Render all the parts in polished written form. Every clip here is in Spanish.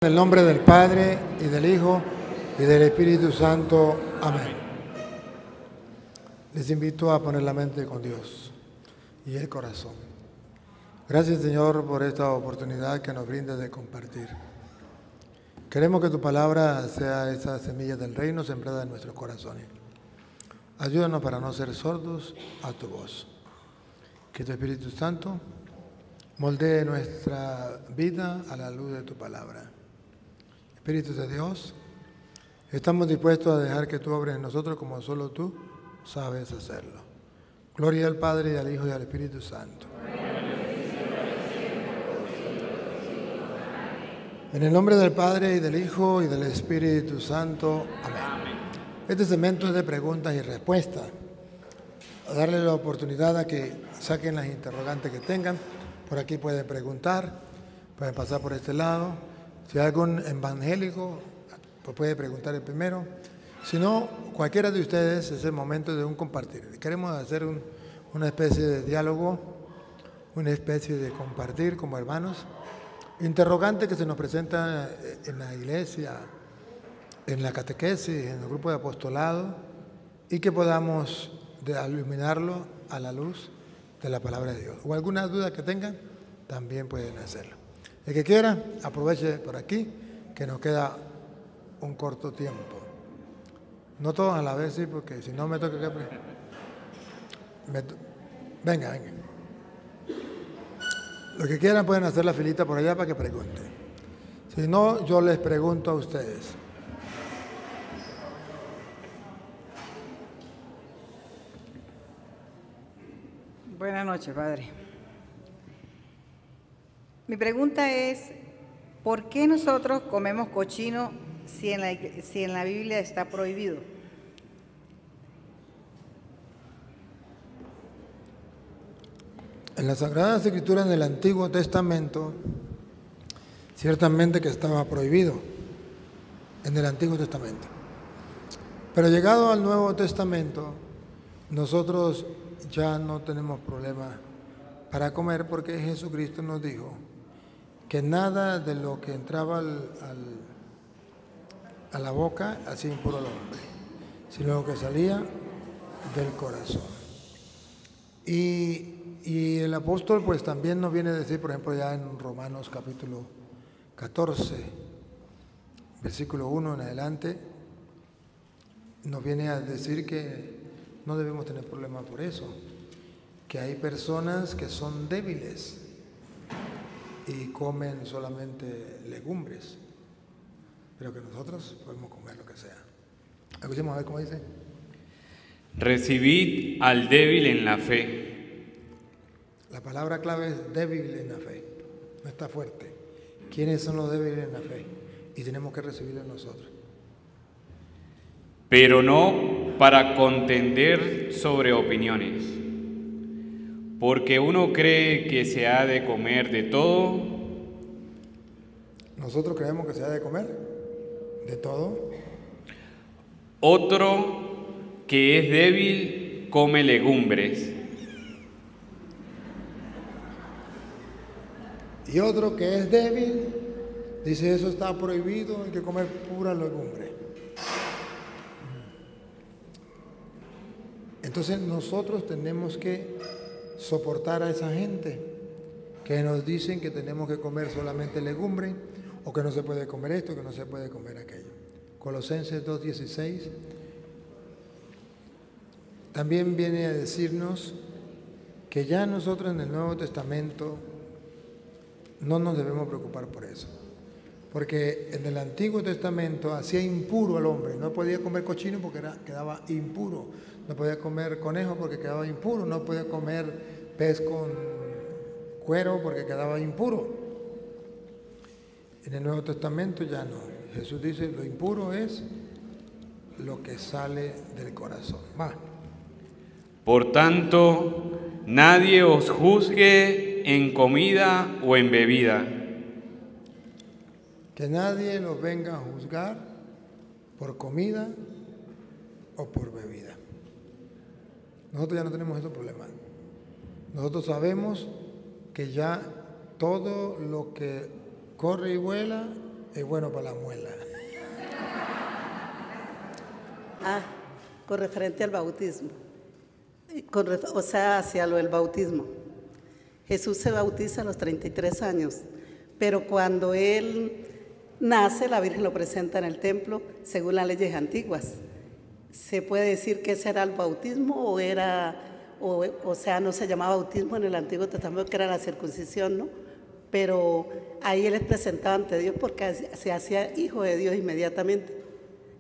En el nombre del Padre, y del Hijo, y del Espíritu Santo. Amén. Les invito a poner la mente con Dios y el corazón. Gracias, Señor, por esta oportunidad que nos brinda de compartir. Queremos que tu palabra sea esa semilla del reino sembrada en nuestros corazones. Ayúdanos para no ser sordos a tu voz. Que tu Espíritu Santo moldee nuestra vida a la luz de tu palabra. Espíritu de Dios, estamos dispuestos a dejar que tú obres en nosotros como solo tú sabes hacerlo. Gloria al Padre, y al Hijo, y al Espíritu Santo. En el nombre del Padre, y del Hijo, y del Espíritu Santo. Amén. Este segmento es de preguntas y respuestas. A darle la oportunidad a que saquen las interrogantes que tengan. Por aquí pueden preguntar, pueden pasar por este lado. Si hay algún evangélico, pues puede preguntar el primero. Si no, cualquiera de ustedes, es el momento de un compartir. Queremos hacer una especie de diálogo, una especie de compartir como hermanos. Interrogante que se nos presenta en la iglesia, en la catequesis, en el grupo de apostolado, y que podamos iluminarlo a la luz de la palabra de Dios. O alguna duda que tengan, también pueden hacerlo. El que quiera, aproveche por aquí, que nos queda un corto tiempo. No todos a la vez, sí, porque si no me toca que... Venga. Los que quieran pueden hacer la filita por allá para que pregunten. Si no, yo les pregunto a ustedes. Buenas noches, Padre. Mi pregunta es, ¿por qué nosotros comemos cochino si en la Biblia está prohibido? En las Sagradas Escrituras del Antiguo Testamento, ciertamente que estaba prohibido en el Antiguo Testamento. Pero llegado al Nuevo Testamento, nosotros ya no tenemos problema para comer porque Jesucristo nos dijo que nada de lo que entraba a la boca hacía impuro al hombre, sino lo que salía del corazón. Y el apóstol pues también nos viene a decir, por ejemplo, ya en Romanos capítulo 14, versículo 1 en adelante, nos viene a decir que no debemos tener problemas por eso, que hay personas que son débiles y comen solamente legumbres, pero que nosotros podemos comer lo que sea. Escuchemos a ver cómo dice. Recibid al débil en la fe. La palabra clave es débil en la fe, no está fuerte. ¿Quiénes son los débiles en la fe? Y tenemos que recibirlo nosotros. Pero no para contender sobre opiniones, porque uno cree que se ha de comer de todo. Nosotros creemos que se ha de comer de todo. Otro que es débil come legumbres. Y otro que es débil dice eso está prohibido, hay que comer pura legumbre. Entonces nosotros tenemos que soportar a esa gente que nos dicen que tenemos que comer solamente legumbre o que no se puede comer esto, que no se puede comer aquello. Colosenses 2:16 también viene a decirnos que ya nosotros en el Nuevo Testamento no nos debemos preocupar por eso, porque en el Antiguo Testamento hacía impuro al hombre, no podía comer cochino porque quedaba impuro, no podía comer conejo porque quedaba impuro, no podía comer pez con cuero porque quedaba impuro. En el Nuevo Testamento ya no. Jesús dice, lo impuro es lo que sale del corazón. Va. Por tanto, nadie os juzgue en comida o en bebida. Que nadie los venga a juzgar por comida o por bebida. Nosotros ya no tenemos esos problemas. Nosotros sabemos que ya todo lo que corre y vuela es bueno para la muela. Con referente al bautismo, o sea, hacia lo del bautismo. Jesús se bautiza a los 33 años, pero cuando Él nace, la Virgen lo presenta en el templo según las leyes antiguas. ¿Se puede decir que ese era el bautismo o sea, no se llamaba bautismo en el Antiguo Testamento, que era la circuncisión, ¿no? Pero ahí Él es presentado ante Dios porque se hacía hijo de Dios inmediatamente.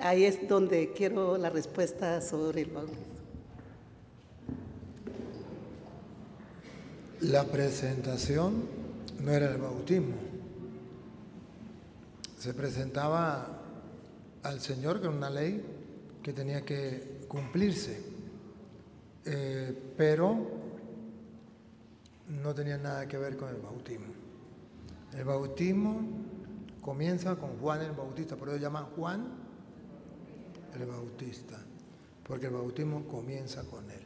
Ahí es donde quiero la respuesta sobre el bautismo. La presentación no era el bautismo. Se presentaba al Señor con una ley que tenía que cumplirse, pero no tenía nada que ver con el bautismo. El bautismo comienza con Juan el Bautista, por eso se llama Juan el Bautista, porque el bautismo comienza con él.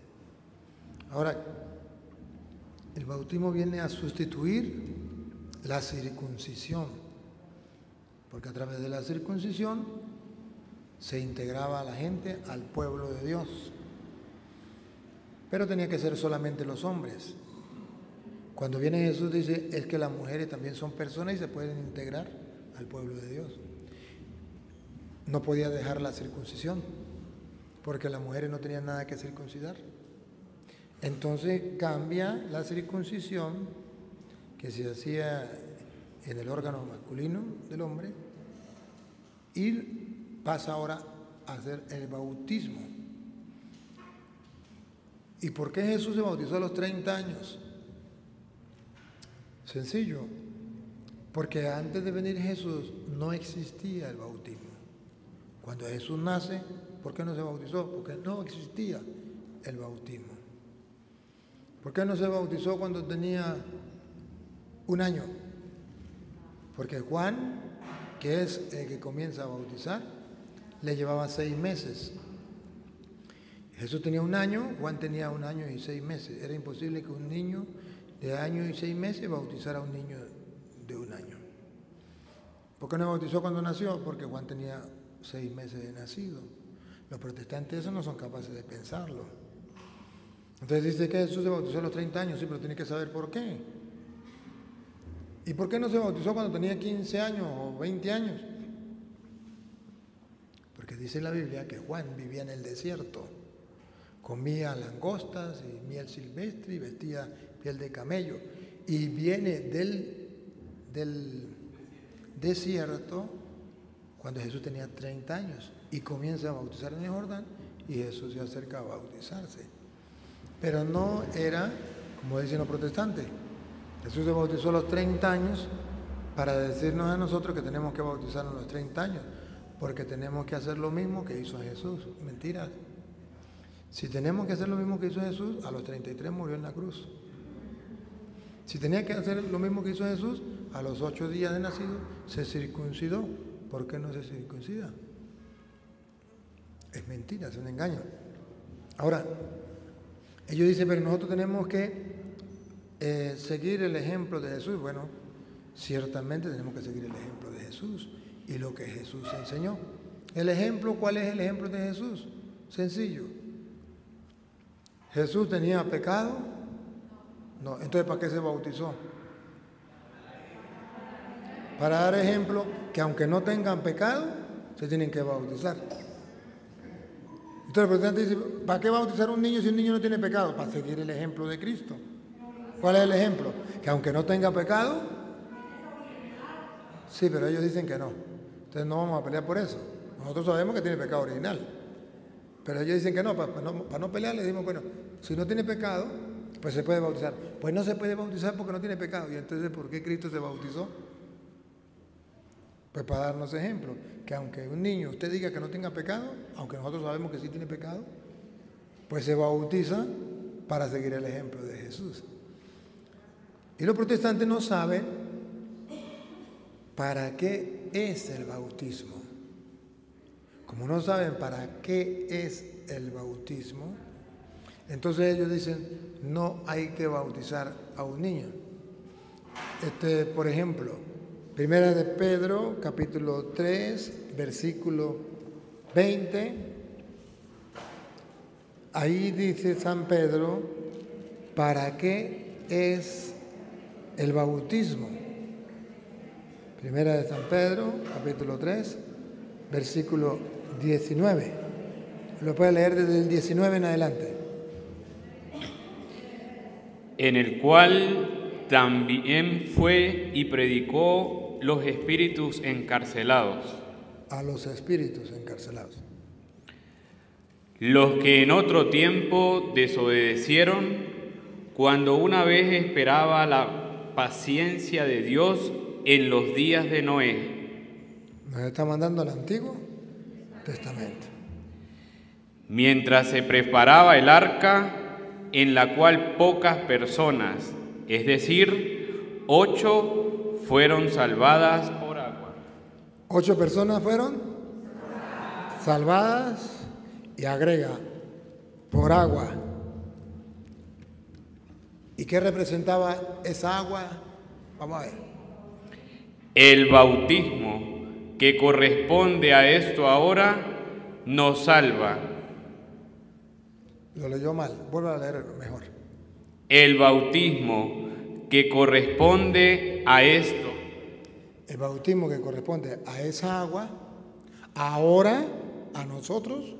Ahora, el bautismo viene a sustituir la circuncisión, porque a través de la circuncisión se integraba a la gente al pueblo de Dios, pero tenía que ser solamente los hombres. Cuando viene Jesús dice, es que las mujeres también son personas y se pueden integrar al pueblo de Dios. No podía dejar la circuncisión, porque las mujeres no tenían nada que circuncidar. Entonces cambia la circuncisión que se hacía en el órgano masculino del hombre y pasa ahora a hacer el bautismo. ¿Y por qué Jesús se bautizó a los 30 años? Sencillo, porque antes de venir Jesús no existía el bautismo. Cuando Jesús nace, ¿por qué no se bautizó? Porque no existía el bautismo. ¿Por qué no se bautizó cuando tenía 1 año? Porque Juan, que es el que comienza a bautizar, le llevaba 6 meses. Jesús tenía 1 año, Juan tenía 1 año y 6 meses. Era imposible que un niño de 1 año y 6 meses bautizara a un niño de 1 año. ¿Por qué no bautizó cuando nació? Porque Juan tenía 6 meses de nacido. Los protestantes eso no son capaces de pensarlo. Entonces dice que Jesús se bautizó a los 30 años, sí, pero tiene que saber por qué. ¿Y por qué no se bautizó cuando tenía 15 años o 20 años? Porque dice la Biblia que Juan vivía en el desierto, comía langostas y miel silvestre y vestía piel de camello. Y viene del desierto cuando Jesús tenía 30 años y comienza a bautizar en el Jordán y Jesús se acerca a bautizarse. Pero no era, como dicen los protestantes, Jesús se bautizó a los 30 años para decirnos a nosotros que tenemos que bautizarnos a los 30 años, porque tenemos que hacer lo mismo que hizo Jesús. Mentira. Si tenemos que hacer lo mismo que hizo Jesús, a los 33 murió en la cruz. Si tenía que hacer lo mismo que hizo Jesús, a los 8 días de nacido se circuncidó. ¿Por qué no se circuncida? Es mentira, es un engaño. Ahora, ellos dicen, pero nosotros tenemos que seguir el ejemplo de Jesús. Bueno, ciertamente tenemos que seguir el ejemplo de Jesús y lo que Jesús enseñó. ¿El ejemplo? ¿Cuál es el ejemplo de Jesús? Sencillo. ¿Jesús tenía pecado? No. Entonces, ¿para qué se bautizó? Para dar ejemplo que aunque no tengan pecado, se tienen que bautizar. Entonces el protestante dice, ¿para qué bautizar a un niño si un niño no tiene pecado? Para seguir el ejemplo de Cristo. ¿Cuál es el ejemplo? Que aunque no tenga pecado, sí, pero ellos dicen que no. Entonces no vamos a pelear por eso. Nosotros sabemos que tiene pecado original. Pero ellos dicen que no, para no pelear le decimos, bueno, si no tiene pecado, pues se puede bautizar. Pues no se puede bautizar porque no tiene pecado. Y entonces, ¿por qué Cristo se bautizó? Pues para darnos ejemplo, que aunque un niño usted diga que no tenga pecado, aunque nosotros sabemos que sí tiene pecado, pues se bautiza para seguir el ejemplo de Jesús. Y los protestantes no saben para qué es el bautismo. Como no saben para qué es el bautismo, entonces ellos dicen, no hay que bautizar a un niño. Por ejemplo, Primera de Pedro, capítulo 3, versículo 20. Ahí dice San Pedro, ¿para qué es el bautismo? Primera de San Pedro, capítulo 3, versículo 19. Lo puede leer desde el 19 en adelante. En el cual también fue y predicó los espíritus encarcelados. A los espíritus encarcelados. Los que en otro tiempo desobedecieron, cuando una vez esperaba la paciencia de Dios en los días de Noé. Nos está mandando al Antiguo Testamento. Mientras se preparaba el arca, en la cual pocas personas, es decir, 8, fueron salvadas por agua. 8 personas fueron salvadas y agrega, por agua. ¿Y qué representaba esa agua? Vamos a ver. El bautismo que corresponde a esto ahora nos salva. Lo leyó mal, vuelvo a leer mejor. El bautismo que corresponde a esto. El bautismo que corresponde a esa agua, ahora a nosotros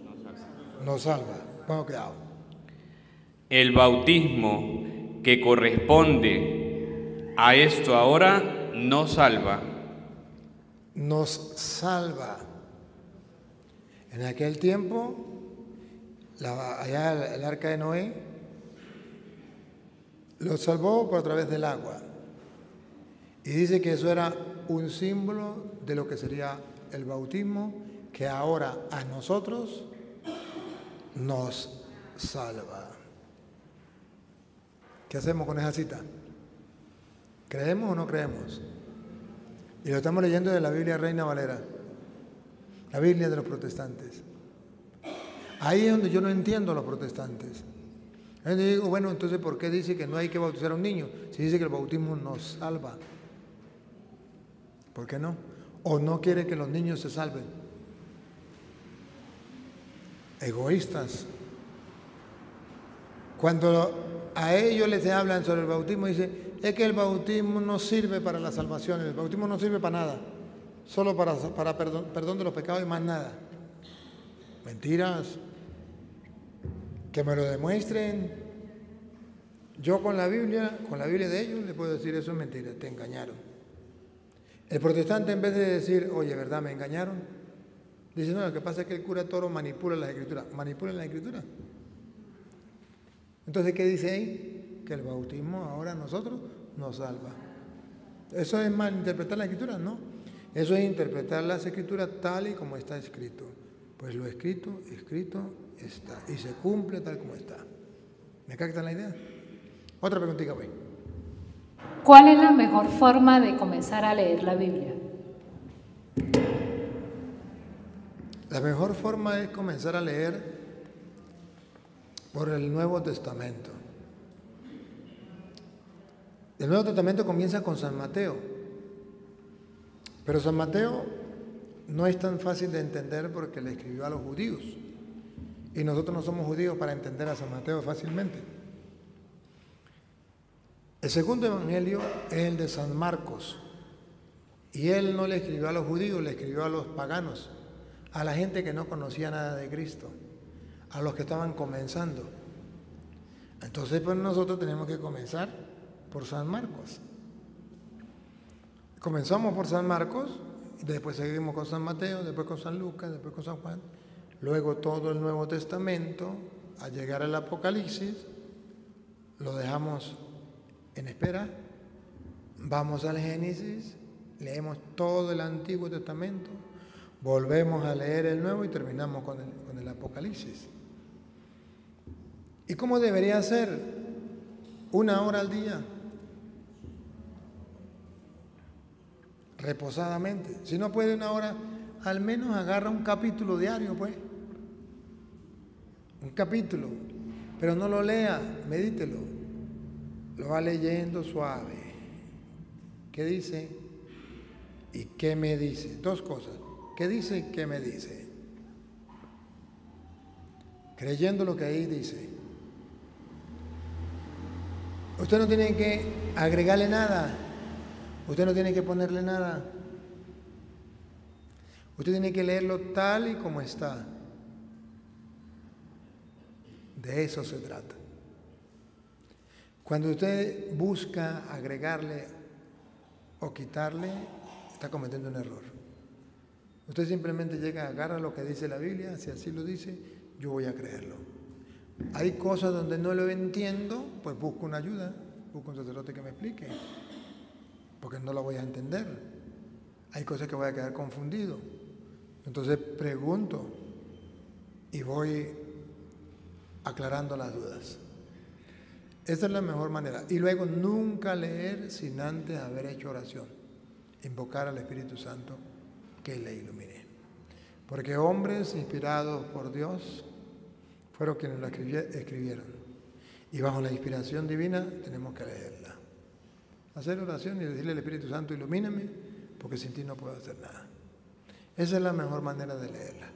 nos salva. Pongo cuidado. El bautismo que corresponde a esto ahora nos salva. Nos salva. En aquel tiempo, allá el arca de Noé lo salvó por a través del agua. Y dice que eso era un símbolo de lo que sería el bautismo, que ahora a nosotros nos salva. ¿Qué hacemos con esa cita? ¿Creemos o no creemos? Y lo estamos leyendo de la Biblia Reina Valera, la Biblia de los protestantes. Ahí es donde yo no entiendo a los protestantes. Yo digo, bueno, entonces ¿por qué dice que no hay que bautizar a un niño? Si dice que el bautismo nos salva. ¿Por qué no? ¿O no quiere que los niños se salven? Egoístas. Cuando a ellos les hablan sobre el bautismo, dicen, es que el bautismo no sirve para la salvación, el bautismo no sirve para nada, solo para perdón de los pecados y más nada. Mentiras. Que me lo demuestren. Yo con la Biblia de ellos, les puedo decir, eso es mentira, te engañaron. El protestante, en vez de decir, oye, ¿verdad? Me engañaron, dice, no, lo que pasa es que el cura Toro manipula las escrituras. ¿Manipula las escrituras? Entonces, ¿qué dice ahí? Que el bautismo ahora a nosotros nos salva. ¿Eso es malinterpretar las escrituras? No. Eso es interpretar las escrituras tal y como está escrito. Pues lo escrito, escrito está. Y se cumple tal como está. ¿Me captan la idea? Otra preguntita, güey. ¿Cuál es la mejor forma de comenzar a leer la Biblia? La mejor forma es comenzar a leer por el Nuevo Testamento. El Nuevo Testamento comienza con San Mateo. Pero San Mateo no es tan fácil de entender porque le escribió a los judíos. Y nosotros no somos judíos para entender a San Mateo fácilmente. El segundo evangelio es el de San Marcos. Y él no le escribió a los judíos, le escribió a los paganos, a la gente que no conocía nada de Cristo, a los que estaban comenzando. Entonces, pues nosotros tenemos que comenzar por San Marcos. Comenzamos por San Marcos, y después seguimos con San Mateo, después con San Lucas, después con San Juan, luego todo el Nuevo Testamento, al llegar al Apocalipsis, lo dejamos en espera, vamos al Génesis, leemos todo el Antiguo Testamento, volvemos a leer el Nuevo y terminamos con el Apocalipsis. ¿Y cómo debería ser? 1 hora al día, reposadamente. Si no puede 1 hora, al menos agarra un capítulo diario, pues. Un capítulo, pero no lo lea, medítelo. Lo va leyendo suave. ¿Qué dice? ¿Y qué me dice? Dos cosas. ¿Qué dice y qué me dice? Creyendo lo que ahí dice. Usted no tiene que agregarle nada. Usted no tiene que ponerle nada. Usted tiene que leerlo tal y como está. De eso se trata. Cuando usted busca agregarle o quitarle, está cometiendo un error. Usted simplemente llega, agarra lo que dice la Biblia, si así lo dice, yo voy a creerlo. Hay cosas donde no lo entiendo, pues busco una ayuda, busco un sacerdote que me explique, porque no lo voy a entender. Hay cosas que voy a quedar confundido. Entonces pregunto y voy aclarando las dudas. Esa es la mejor manera. Y luego nunca leer sin antes haber hecho oración. Invocar al Espíritu Santo que le ilumine. Porque hombres inspirados por Dios fueron quienes lo escribieron. Y bajo la inspiración divina tenemos que leerla. Hacer oración y decirle al Espíritu Santo, ilumíname, porque sin ti no puedo hacer nada. Esa es la mejor manera de leerla.